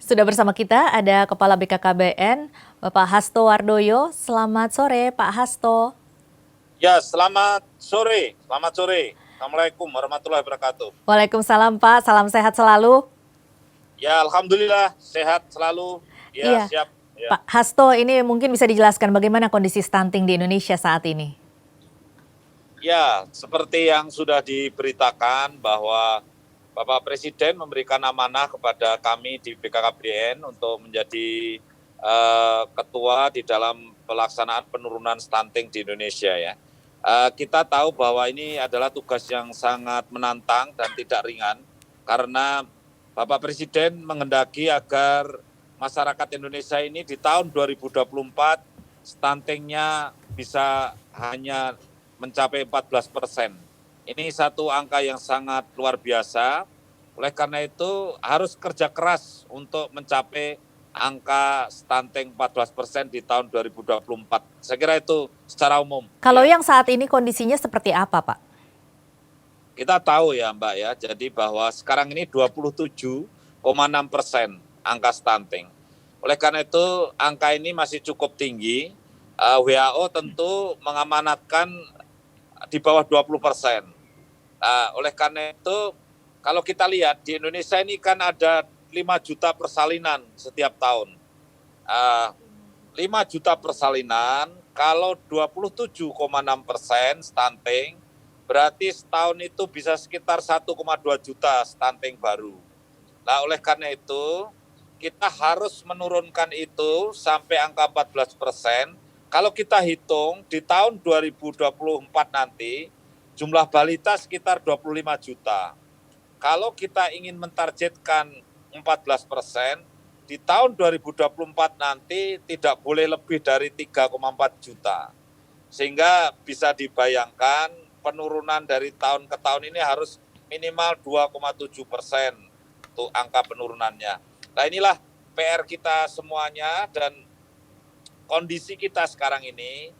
Sudah bersama kita ada Kepala BKKBN, Bapak Hasto Wardoyo. Selamat sore, Pak Hasto. Ya, selamat sore. Selamat sore. Assalamualaikum warahmatullahi wabarakatuh. Waalaikumsalam, Pak. Salam sehat selalu. Ya, alhamdulillah sehat selalu. Ya, Iya, siap. Ya, Pak Hasto, ini mungkin bisa dijelaskan bagaimana kondisi stunting di Indonesia saat ini? ya, seperti yang sudah diberitakan bahwa Bapak Presiden memberikan amanah kepada kami di BKKBN untuk menjadi ketua di dalam pelaksanaan penurunan stunting di Indonesia ya. Kita tahu bahwa ini adalah tugas yang sangat menantang dan tidak ringan karena Bapak Presiden menghendaki agar masyarakat Indonesia ini di tahun 2024 stuntingnya bisa hanya mencapai 14%. Ini satu angka yang sangat luar biasa. Oleh karena itu harus kerja keras untuk mencapai angka stunting 14% di tahun 2024. Saya kira itu secara umum. Kalau Ya. yang saat ini kondisinya seperti apa, Pak? Kita tahu ya Mbak ya, jadi bahwa sekarang ini 27,6% angka stunting. Oleh karena itu angka ini masih cukup tinggi. WHO tentu mengamanatkan di bawah 20%. Oleh karena itu kalau kita lihat di Indonesia ini kan ada 5 juta persalinan setiap tahun. 5 juta persalinan, kalau 27,6% stunting, berarti setahun itu bisa sekitar 1,2 juta stunting baru. Nah, oleh karena itu, kita harus menurunkan itu sampai angka 14%. Kalau kita hitung di tahun 2024 nanti, jumlah balita sekitar 25 juta. Kalau kita ingin mentargetkan 14%, di tahun 2024 nanti tidak boleh lebih dari 3,4 juta. Sehingga bisa dibayangkan penurunan dari tahun ke tahun ini harus minimal 2,7% untuk angka penurunannya. Nah, inilah PR kita semuanya dan kondisi kita sekarang ini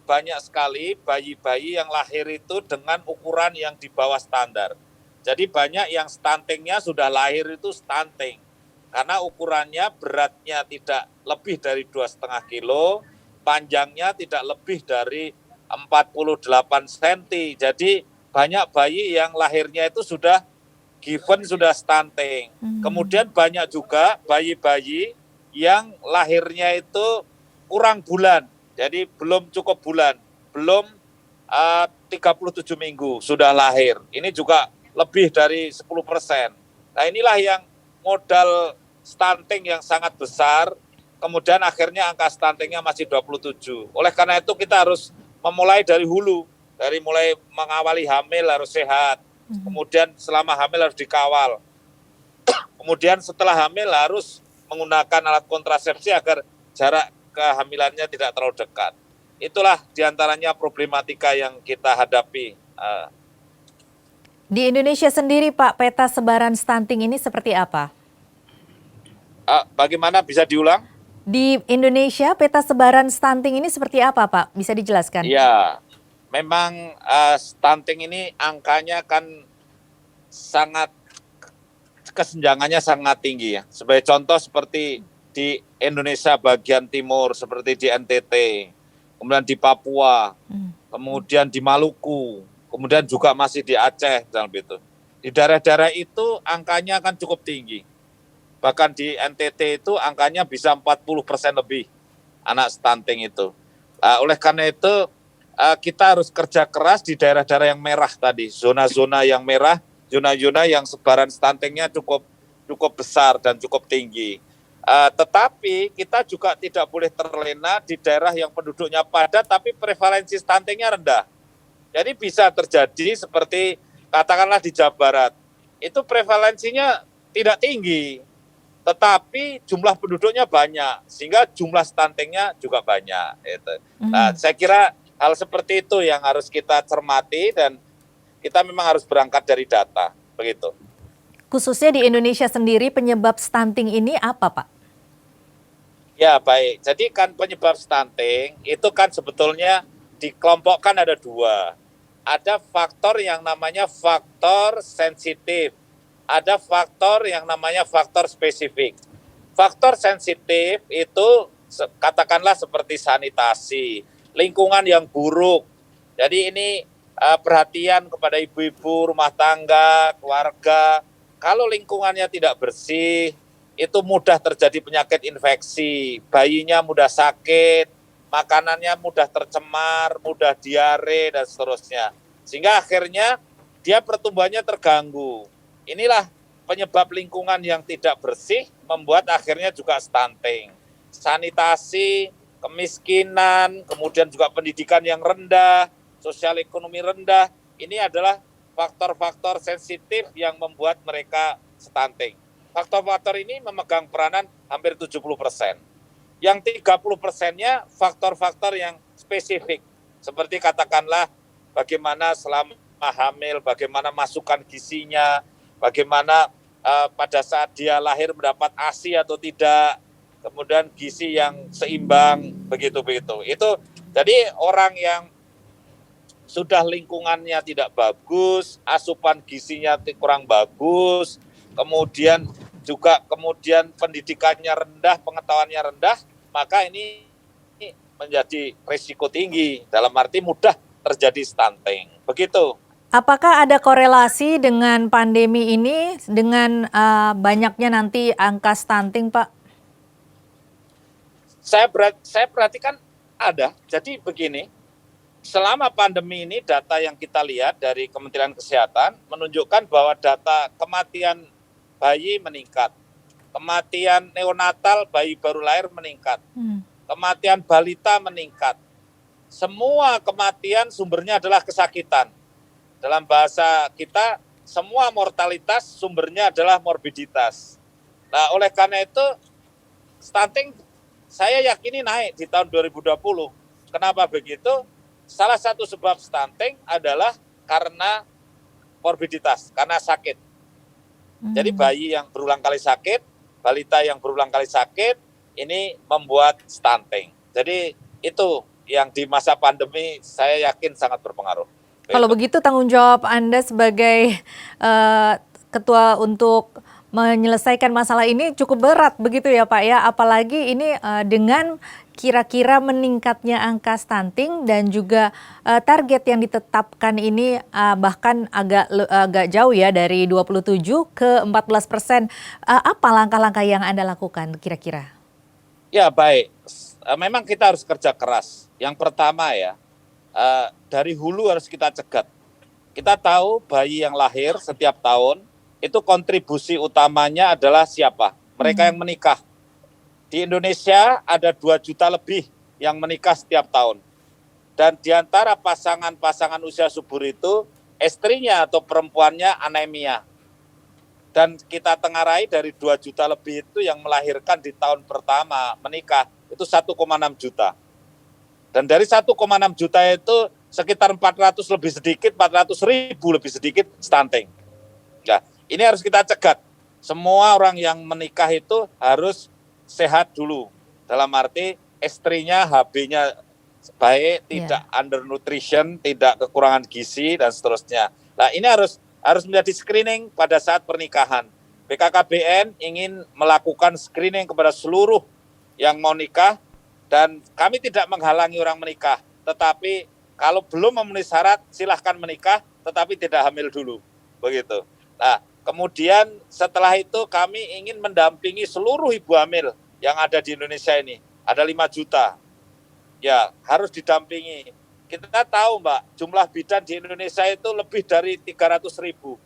banyak sekali bayi-bayi yang lahir itu dengan ukuran yang di bawah standar. Jadi banyak yang stuntingnya sudah lahir itu stunting. Karena ukurannya beratnya tidak lebih dari 2,5 kilo, panjangnya tidak lebih dari 48 cm. Jadi banyak bayi yang lahirnya itu sudah stunting. Kemudian banyak juga bayi-bayi yang lahirnya itu kurang bulan. Jadi belum cukup bulan, belum 37 minggu sudah lahir. Ini juga lebih dari 10%. Nah, inilah yang modal stunting yang sangat besar, kemudian akhirnya angka stuntingnya masih 27. Oleh karena itu kita harus memulai dari hulu, dari mulai mengawali hamil harus sehat, kemudian selama hamil harus dikawal, kemudian setelah hamil harus menggunakan alat kontrasepsi agar jarak kehamilannya tidak terlalu dekat. Itulah diantaranya problematika yang kita hadapi. Di Indonesia sendiri, Pak, peta sebaran stunting ini seperti apa? Bagaimana bisa diulang? Di Indonesia, peta sebaran stunting ini seperti apa, Pak? Bisa dijelaskan? Ya, memang stunting ini angkanya kan sangat, kesenjangannya sangat tinggi ya. Sebagai contoh seperti di Indonesia bagian timur, seperti di NTT, kemudian di Papua, kemudian di Maluku, kemudian juga masih di Aceh, dalam itu. Di daerah-daerah itu angkanya kan cukup tinggi. Bahkan di NTT itu angkanya bisa 40% lebih anak stunting itu. Oleh karena itu kita harus kerja keras di daerah-daerah yang merah tadi, zona-zona yang merah, zona-zona yang sebaran stuntingnya cukup besar dan cukup tinggi. Tetapi kita juga tidak boleh terlena di daerah yang penduduknya padat tapi prevalensi stuntingnya rendah. Jadi bisa terjadi seperti katakanlah di Jawa Barat, itu prevalensinya tidak tinggi, tetapi jumlah penduduknya banyak, sehingga jumlah stuntingnya juga banyak. Nah, saya kira hal seperti itu yang harus kita cermati dan kita memang harus berangkat dari data, begitu. Khususnya di Indonesia sendiri, penyebab stunting ini apa, Pak? Ya, baik. Jadi kan penyebab stunting itu kan sebetulnya dikelompokkan ada dua. Ada faktor yang namanya faktor sensitif, ada faktor yang namanya faktor spesifik. faktor sensitif itu katakanlah seperti sanitasi, lingkungan yang buruk. Jadi ini perhatian kepada ibu-ibu rumah tangga, keluarga. Kalau lingkungannya tidak bersih, itu mudah terjadi penyakit infeksi, bayinya mudah sakit, makanannya mudah tercemar, mudah diare, dan seterusnya. Sehingga akhirnya dia pertumbuhannya terganggu. Inilah penyebab lingkungan yang tidak bersih membuat akhirnya juga stunting. Sanitasi, kemiskinan, kemudian juga pendidikan yang rendah, sosial ekonomi rendah, ini adalah faktor-faktor sensitif yang membuat mereka stunting. Faktor-faktor ini memegang peranan hampir 70%. Yang 30%-nya faktor-faktor yang spesifik, seperti katakanlah bagaimana selama hamil, bagaimana masukan gizinya, bagaimana pada saat dia lahir mendapat ASI atau tidak, kemudian gizi yang seimbang, begitu-begitu. Itu jadi orang yang sudah lingkungannya tidak bagus, asupan gizinya kurang bagus, kemudian pendidikannya rendah, pengetahuannya rendah, maka ini menjadi risiko tinggi, dalam arti mudah terjadi stunting. Begitu. Apakah ada korelasi dengan pandemi ini dengan banyaknya nanti angka stunting, Pak? Saya perhatikan ada. Jadi begini, selama pandemi ini data yang kita lihat dari Kementerian Kesehatan menunjukkan bahwa data kematian bayi meningkat, kematian neonatal bayi baru lahir meningkat, kematian balita meningkat. Semua kematian sumbernya adalah kesakitan. Dalam bahasa kita, semua mortalitas sumbernya adalah morbiditas. Nah, oleh karena itu, stunting saya yakini naik di tahun 2020. Kenapa begitu? Salah satu sebab stunting adalah karena morbiditas, karena sakit. Jadi bayi yang berulang kali sakit, balita yang berulang kali sakit, ini membuat stunting. Jadi itu yang di masa pandemi saya yakin sangat berpengaruh. Kalau begitu tanggung jawab Anda sebagai ketua untuk menyelesaikan masalah ini cukup berat begitu ya Pak ya, apalagi ini dengan kira-kira meningkatnya angka stunting dan juga target yang ditetapkan ini bahkan agak jauh ya dari 27 ke 14%. Apa langkah-langkah yang Anda lakukan kira-kira? Ya baik, memang kita harus kerja keras. Yang pertama ya, dari hulu harus kita cegat. Kita tahu bayi yang lahir setiap tahun itu kontribusi utamanya adalah siapa? Mereka yang menikah. Di Indonesia ada 2 juta lebih yang menikah setiap tahun. Dan di antara pasangan-pasangan usia subur itu, istrinya atau perempuannya anemia. Dan kita tengarai dari 2 juta lebih itu yang melahirkan di tahun pertama menikah, itu 1,6 juta. Dan dari 1,6 juta itu sekitar 400 lebih sedikit, 400 ribu lebih sedikit stunting. Nah, ini harus kita cegat. Semua orang yang menikah itu harus sehat dulu. Dalam arti istrinya HB-nya baik, tidak undernutrition, tidak kekurangan gizi, dan seterusnya. Nah, ini harus menjadi screening pada saat pernikahan. BKKBN ingin melakukan screening kepada seluruh yang mau nikah, dan kami tidak menghalangi orang menikah, tetapi kalau belum memenuhi syarat silahkan menikah, tetapi tidak hamil dulu, begitu. Nah, kemudian setelah itu kami ingin mendampingi seluruh ibu hamil yang ada di Indonesia ini, ada 5 juta, ya harus didampingi. Kita tahu Mbak, jumlah bidan di Indonesia itu lebih dari 300 ribu,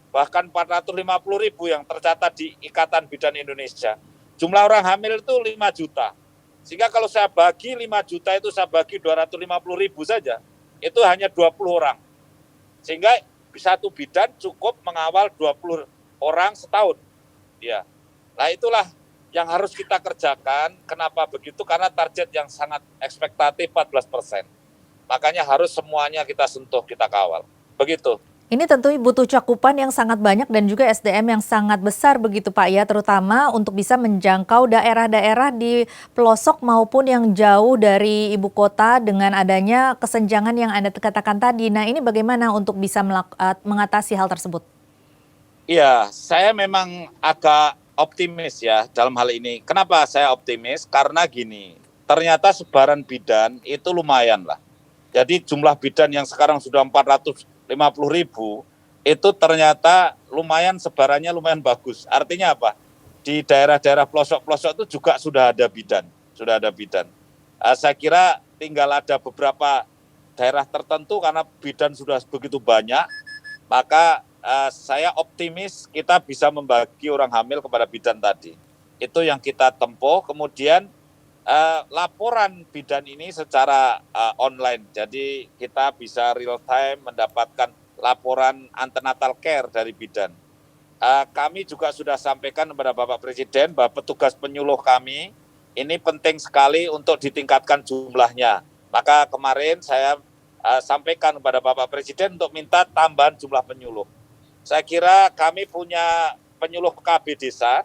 bahkan 450 ribu yang tercatat di Ikatan Bidan Indonesia. Jumlah orang hamil itu 5 juta. Sehingga kalau saya bagi 5 juta itu saya bagi 250 ribu saja, itu hanya 20 orang. Sehingga satu bidan cukup mengawal 20 orang setahun. Ya. Nah itulah yang harus kita kerjakan. Kenapa begitu? Karena target yang sangat ekspektatif 14%. Makanya harus semuanya kita sentuh, kita kawal. Begitu. Ini tentu butuh cakupan yang sangat banyak dan juga SDM yang sangat besar begitu Pak ya, terutama untuk bisa menjangkau daerah-daerah di pelosok maupun yang jauh dari ibu kota dengan adanya kesenjangan yang Anda katakan tadi. Nah ini bagaimana untuk bisa mengatasi hal tersebut? Iya, saya memang agak optimis ya dalam hal ini. Kenapa saya optimis? Karena gini, ternyata sebaran bidan itu lumayan lah. Jadi jumlah bidan yang sekarang sudah 450.000 itu ternyata lumayan, sebarannya lumayan bagus. Artinya apa? Di daerah-daerah pelosok-pelosok itu juga sudah ada bidan, sudah ada bidan. Saya kira tinggal ada beberapa daerah tertentu karena bidan sudah begitu banyak, maka saya optimis kita bisa membagi orang hamil kepada bidan tadi. Itu yang kita tempuh. Kemudian laporan bidan ini secara online. Jadi kita bisa real time mendapatkan laporan antenatal care dari bidan. Kami juga sudah sampaikan kepada Bapak Presiden bahwa petugas penyuluh kami ini penting sekali untuk ditingkatkan jumlahnya. Maka kemarin saya sampaikan kepada Bapak Presiden untuk minta tambahan jumlah penyuluh. Saya kira kami punya penyuluh KB desa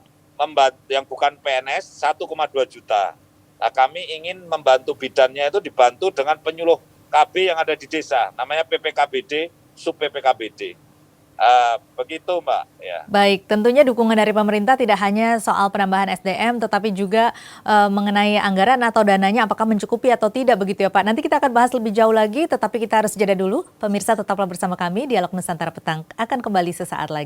yang bukan PNS 1,2 juta. Nah, kami ingin membantu bidannya itu dibantu dengan penyuluh KB yang ada di desa, namanya PPKBD, sub PPKBD. Begitu Mbak. Ya. Baik, tentunya dukungan dari pemerintah tidak hanya soal penambahan SDM, tetapi juga mengenai anggaran atau dananya apakah mencukupi atau tidak begitu ya Pak. Nanti kita akan bahas lebih jauh lagi, tetapi kita harus jeda dulu. Pemirsa tetaplah bersama kami, Dialog Nusantara Petang akan kembali sesaat lagi.